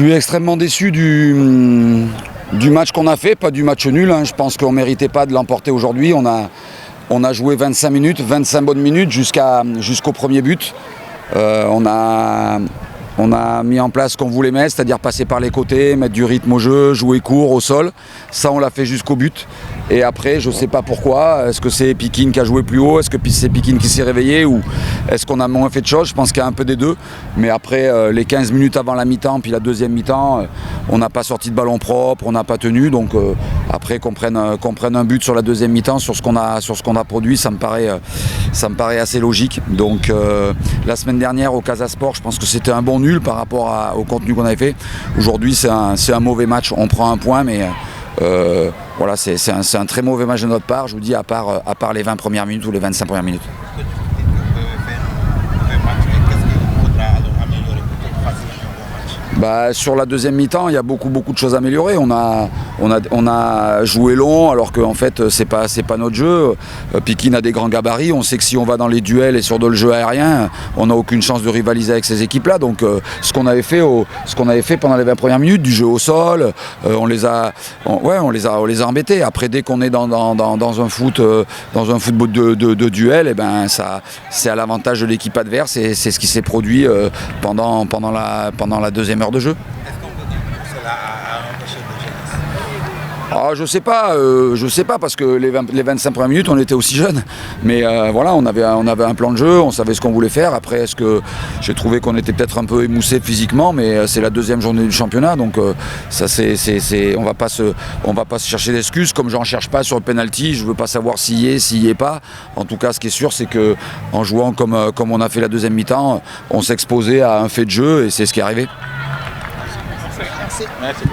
suis extrêmement déçu du match qu'on a fait, pas du match nul. Je pense qu'on ne méritait pas de l'emporter aujourd'hui. On a joué 25 minutes, 25 bonnes minutes jusqu'au premier but. On a mis en place ce qu'on voulait mettre, c'est-à-dire passer par les côtés, mettre du rythme au jeu, jouer court au sol. Ça, on l'a fait jusqu'au but. Et après, je ne sais pas pourquoi. Est-ce que c'est Pikine qui a joué plus haut? Est-ce que c'est Pikine qui s'est réveillé? Ou est-ce qu'on a moins fait de choses? Je pense qu'il y a un peu des deux. Mais après, les 15 minutes avant la mi-temps, puis la deuxième mi-temps, on n'a pas sorti de ballon propre, on n'a pas tenu. Donc après, qu'on prenne un but sur la deuxième mi-temps, sur ce qu'on a produit, ça me paraît assez logique. Donc la semaine dernière au Casa Sport, je pense que c'était un bon nul par rapport au contenu qu'on avait fait. Aujourd'hui, c'est un mauvais match. On prend un point, mais voilà, c'est un très mauvais match de notre part, je vous dis, à part les 20 premières minutes ou les 25 premières minutes. Sur la deuxième mi-temps, il y a beaucoup de choses à améliorer. On a joué long alors qu'en fait c'est pas notre jeu. Pikine a des grands gabarits. On sait que si on va dans les duels et sur le jeu aérien, on n'a aucune chance de rivaliser avec ces équipes-là. Donc ce qu'on avait fait pendant les 20 premières minutes, du jeu au sol, on les a embêtés. Après, dès qu'on est dans un football de duel, ça c'est à l'avantage de l'équipe adverse et c'est ce qui s'est produit pendant la deuxième heure de jeu. Est-ce qu'on peut dire que cela a empêché de jeunesse? Je sais pas parce que les 25 premières minutes on était aussi jeunes. Mais voilà, on avait un plan de jeu, on savait ce qu'on voulait faire. Après, est-ce que j'ai trouvé qu'on était peut-être un peu émoussé physiquement, mais c'est la deuxième journée du championnat, donc ça on va pas se chercher d'excuses, comme j'en cherche pas sur le penalty. Je veux pas savoir s'il y est pas. En tout cas, ce qui est sûr, c'est que en jouant comme on a fait la deuxième mi-temps, on s'exposait à un fait de jeu et c'est ce qui est arrivé. Merci.